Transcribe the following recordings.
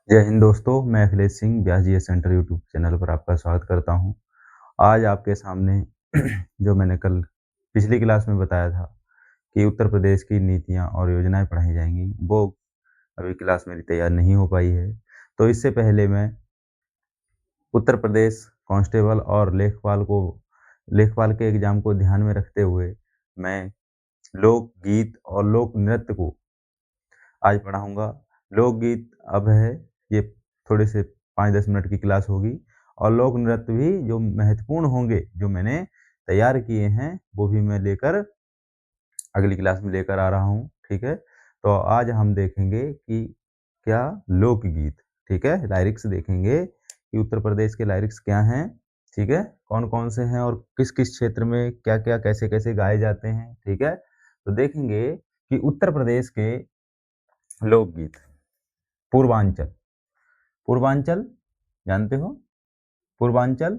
जय हिंद दोस्तों, मैं अखिलेश सिंह व्यास जी सेंटर यूट्यूब चैनल पर आपका स्वागत करता हूं। आज आपके सामने जो मैंने कल पिछली क्लास में बताया था कि उत्तर प्रदेश की नीतियां और योजनाएं पढ़ाई जाएंगी, वो अभी क्लास मेरी तैयार नहीं हो पाई है। तो इससे पहले मैं उत्तर प्रदेश कांस्टेबल और लेखपाल के एग्ज़ाम को ध्यान में रखते हुए मैं लोकगीत और लोक नृत्य को आज पढ़ाऊँगा। लोकगीत अब है, ये थोड़े से 5-10 मिनट की क्लास होगी और लोक नृत्य भी जो महत्वपूर्ण होंगे, जो मैंने तैयार किए हैं, वो भी मैं लेकर अगली क्लास में लेकर आ रहा हूँ, ठीक है? तो आज हम देखेंगे कि क्या लोकगीत, ठीक है? लिरिक्स देखेंगे कि उत्तर प्रदेश के लिरिक्स क्या हैं, ठीक है? कौन-कौन से हैं और किस-किस क्षेत्र में क्या-क्या, कैसे-कैसे गाए जाते हैं, ठीक है? तो देखेंगे कि उत्तर प्रदेश के लोकगीत, पूर्वांचल। पूर्वांचल जानते हो? पूर्वांचल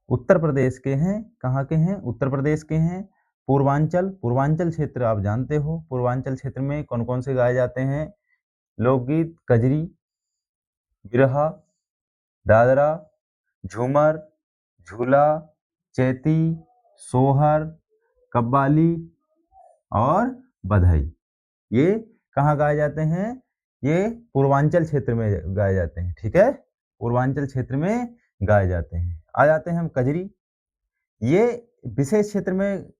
उत्तर प्रदेश के हैं। कहाँ के हैं? उत्तर प्रदेश के हैं। पूर्वांचल, पूर्वांचल क्षेत्र आप जानते हो। पूर्वांचल क्षेत्र में कौन-कौन से गाए जाते हैं लोकगीत? कजरी, बिरहा, दादरा, झूमर, झूला, चैती, सोहर, कव्वाली और बधाई। ये कहाँ गाए जाते हैं? ये पूर्वांचल क्षेत्र में गाए जाते हैं, ठीक है? पूर्वांचल क्षेत्र में गाए जाते हैं। आ जाते हैं हम कजरी। ये विशेष क्षेत्र में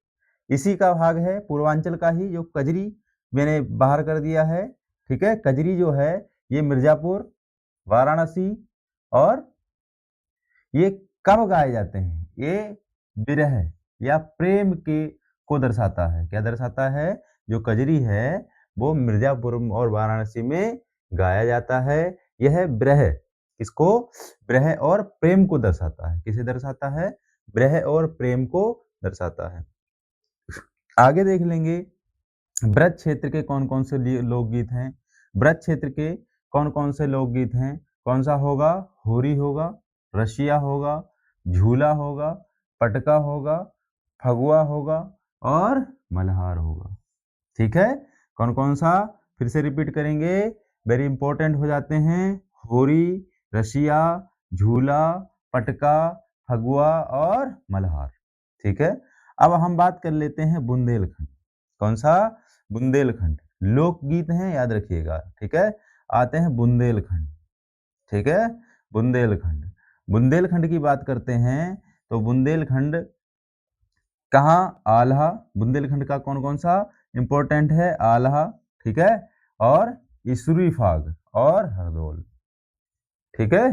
इसी का भाग है, पूर्वांचल का ही, जो कजरी मैंने बाहर कर दिया है, ठीक है? कजरी जो है, ये मिर्ज़ापुर, वाराणसी और ये कब गाए जाते हैं? ये विरह या प्रेम के को दर्शाता है। क्या दर्शाता है? जो कजरी है, वो मिर्ज़ापुर और वाराणसी में गाया जाता है। यह विरह किसको? विरह और प्रेम को दर्शाता है। किसे दर्शाता है? विरह और प्रेम को दर्शाता है। आगे देख लेंगे ब्रज क्षेत्र के कौन-कौन से लोकगीत हैं। ब्रज क्षेत्र के कौन-कौन से लोकगीत हैं? कौन-सा होगा? होरी होगा, रसिया होगा, झूला होगा, पटका होगा, फगुआ होगा और मल्हार होगा। ठीक है? कौन-कौन सा? फिर से रिपीट करेंगे, वेरी इंपॉर्टेंट हो जाते हैं। होरी, रसिया, झूला, पटका, फगुआ और मल्हार। ठीक है? अब हम बात कर लेते हैं बुंदेलखंड। कौन-सा? बुंदेलखंड। लोकगीत हैं, याद रखिएगा, ठीक है? आते हैं बुंदेलखंड, ठीक है? बुंदेलखंड। बुंदेलखंड की बात करते हैं, तो बुंदेलखंड कहाँ? आल्हा। बुंदेलखंड का कौन-कौन सा इम्पोर्टेंट है? आल्हा, ठीक है? और इसुरी फाग और हरदोल, ठीक है?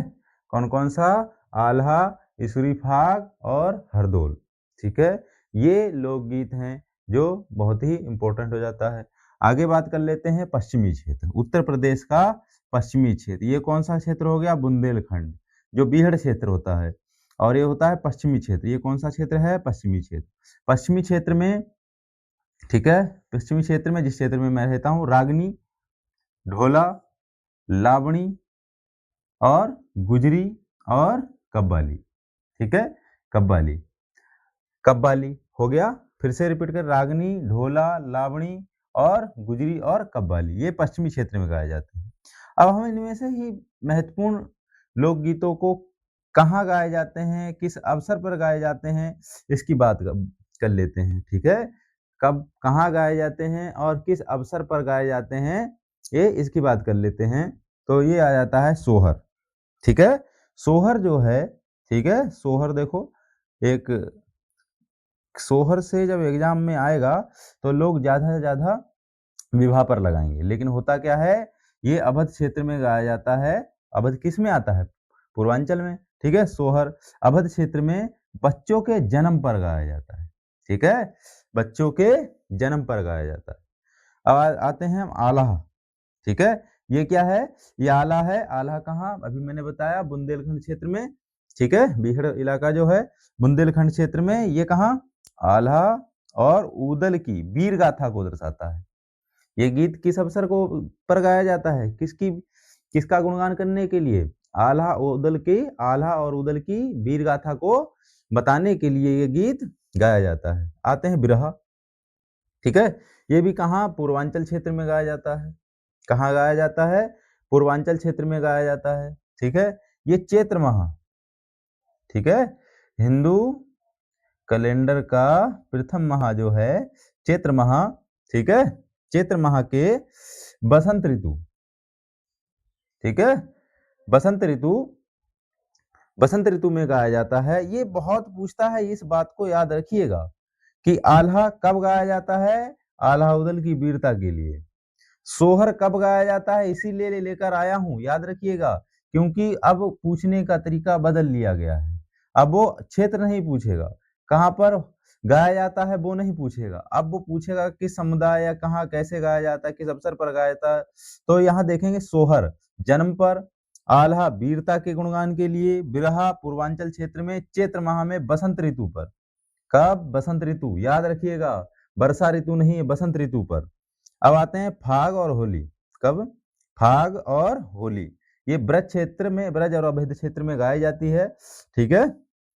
कौन-कौन सा? आल्हा, इसुरी फाग और हरदोल, ठीक है? ये लोकगीत हैं जो बहुत ही इम्पोर्टेंट हो जाता है। आगे बात कर लेते हैं पश्चिमी क्षेत्र, उत्तर प्रदेश का पश्चिमी क्षेत्र। ये कौन सा क्षेत्र हो गया? बुंदेलखंड, जो बीहड़ क्षेत्र होता है, और ये होता है पश्चिमी क्षेत्र। ये कौन सा क्षेत्र है? पश्चिमी क्षेत्र। पश्चिमी क्षेत्र में, ठीक है, पश्चिमी क्षेत्र में जिस क्षेत्र में मैं रहता हूँ, रागनी, ढोला, लावणी और गुजरी और कव्वाली, ठीक है? कव्वाली। कव्वाली हो गया। फिर से रिपीट कर, रागनी, ढोला, लावणी और गुजरी और कव्वाली, ये पश्चिमी क्षेत्र में गाए जाते हैं। अब हम इनमें से ही महत्वपूर्ण लोकगीतों को कहाँ गाए जाते हैं, किस अवसर पर गाए जाते हैं, इसकी बात कर लेते हैं, ठीक है? कब, कहाँ गाए जाते हैं और किस अवसर पर गाए जाते हैं, ये इसकी बात कर लेते हैं। तो ये आ जाता है सोहर, ठीक है? सोहर जो है, ठीक है? सोहर देखो, एक सोहर से जब एग्जाम में आएगा तो लोग ज़्यादा से ज़्यादा विवाह पर लगाएँगे, लेकिन होता क्या है, ये अवध क्षेत्र में गाया जाता है। अवध किस में आता है? पूर्वांचल में, ठीक है? सोहर अवध क्षेत्र में बच्चों के जन्म पर गाया जाता है, ठीक है? बच्चों के जन्म पर गाया जाता है। अब आते हैं हम आल्हा, ठीक है? ये क्या है? ये आल्हा है। आल्हा कहाँ? अभी मैंने बताया बुंदेलखंड क्षेत्र में, ठीक है? बीहड़ इलाका जो है बुंदेलखंड क्षेत्र में, ये कहाँ? आल्हा और ऊदल की वीर गाथा को दर्शाता है। ये गीत किस अवसर को पर गाया जाता है? किसका गुणगान करने के लिए? आल्हा और ऊदल की वीर गाथा को बताने के लिए ये गीत गाया जाता है। आते हैं बिरहा, ठीक है? ये भी कहाँ? पूर्वांचल क्षेत्र में गाया जाता है। कहाँ गाया जाता है? पूर्वांचल क्षेत्र में गाया जाता है, ठीक है। ये चैत्र माह, ठीक है, हिंदू कैलेंडर का प्रथम माह जो है चैत्र माह, ठीक है, चैत्र माह के बसंत ऋतु, ठीक है, बसंत ऋतु में गाया जाता है। ये बहुत पूछता है, इस बात को याद रखिएगा कि आल्हा कब गाया जाता है, आल्हा उदल की वीरता के लिए। सोहर कब गाया जाता है, इसीलिए लेकर आया हूं, याद रखिएगा, क्योंकि अब पूछने का तरीका बदल लिया गया है। अब वो क्षेत्र नहीं पूछेगा, कहां पर गाया जाता है वो नहीं पूछेगा, अब वो पूछेगा किस समुदाय या कहाँ कैसे गाया जाता है, किस अवसर पर गाया जाता है। तो यहाँ देखेंगे सोहर जन्म पर, आल्हा वीरता के गुणगान के लिए, बिरहा पूर्वांचल क्षेत्र में, चैत्र माह में, बसंत ऋतु पर। कब? बसंत ऋतु, याद रखिएगा, वर्षा ऋतु नहीं है, बसंत ऋतु पर। अब आते हैं फाग और होली। कब? फाग और होली, ये ब्रज क्षेत्र में, ब्रज और अवध क्षेत्र में गाई जाती है, ठीक है।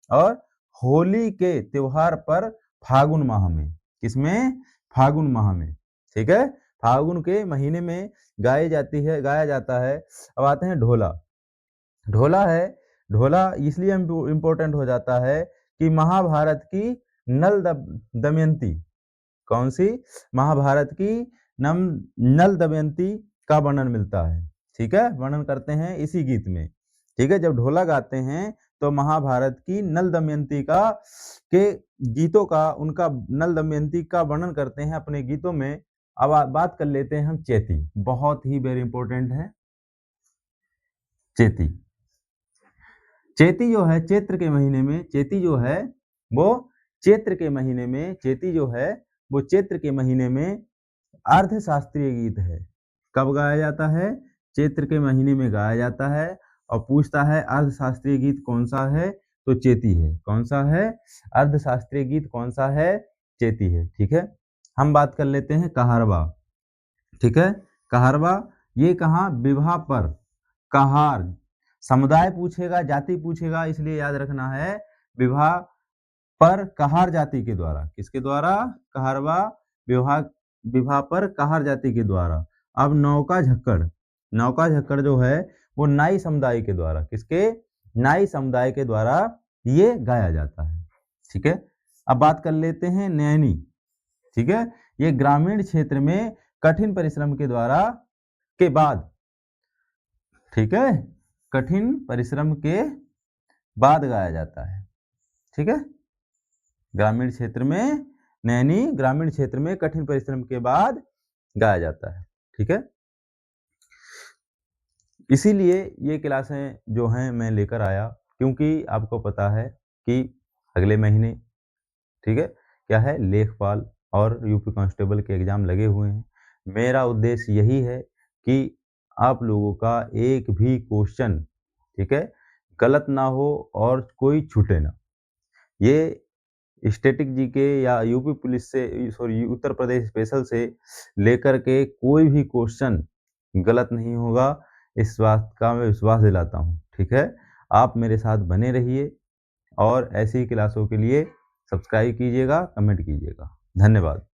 और होली के त्योहार पर फागुन माह में, किसमें? फागुन माह में, ठीक है, फागुन के महीने में गाई जाती है, गाया जाता है। अब आते हैं ढोला। ढोला है, ढोला इसलिए इम्पोर्टेंट हो जाता है कि महाभारत की नल दमयंती, कौन सी? महाभारत की नल दमयंती का वर्णन मिलता है, ठीक है, वर्णन करते हैं इसी गीत में, ठीक है। जब ढोला गाते हैं तो महाभारत की नल दमयंती का के गीतों का, उनका नल दमयंती का वर्णन करते हैं अपने गीतों में। अब बात कर लेते हैं हम चैती, बहुत ही वेरी इंपॉर्टेंट है चैती। चैती जो है चैत्र के महीने में, चैती जो है वो चैत्र के महीने में, चैती जो है वो चैत्र के महीने में अर्ध शास्त्रीय गीत है। कब गाया जाता है? चैत्र के महीने में गाया जाता है। और पूछता है अर्ध शास्त्रीय गीत कौन सा है, तो चैती है। कौन सा है? अर्ध शास्त्रीय गीत कौन सा है? चैती है, ठीक है। हम बात कर लेते हैं कहारवा, ठीक है। कहारवा ये कहाँ? विवाह पर कहार, समुदाय पूछेगा, जाति पूछेगा, इसलिए याद रखना है विवाह पर कहार जाति के द्वारा। किसके द्वारा? कहारवा विवाह पर कहार जाति के द्वारा। अब नौका झक्कड़, नौका झक्कड़ जो है वो नाई समुदाय के द्वारा, किसके? नाई समुदाय के द्वारा ये गाया जाता है, ठीक है। अब बात कर लेते हैं नैनी, ठीक है। ये ग्रामीण क्षेत्र में कठिन परिश्रम के द्वारा के बाद, ठीक है, कठिन परिश्रम के बाद गाया जाता है, ठीक है। ग्रामीण क्षेत्र में नैनी, ग्रामीण क्षेत्र में कठिन परिश्रम के बाद गाया जाता है, ठीक है। इसीलिए ये क्लासें जो हैं मैं लेकर आया, क्योंकि आपको पता है कि अगले महीने, ठीक है, क्या है, लेखपाल और यूपी कांस्टेबल के एग्जाम लगे हुए हैं। मेरा उद्देश्य यही है कि आप लोगों का एक भी क्वेश्चन, ठीक है, गलत ना हो और कोई छूटे ना। ये स्टैटिक जीके या यूपी पुलिस से, सॉरी, उत्तर प्रदेश स्पेशल से लेकर के कोई भी क्वेश्चन गलत नहीं होगा, इस बात का मैं विश्वास दिलाता हूँ, ठीक है। आप मेरे साथ बने रहिए और ऐसी क्लासों के लिए सब्सक्राइब कीजिएगा, कमेंट कीजिएगा। धन्यवाद।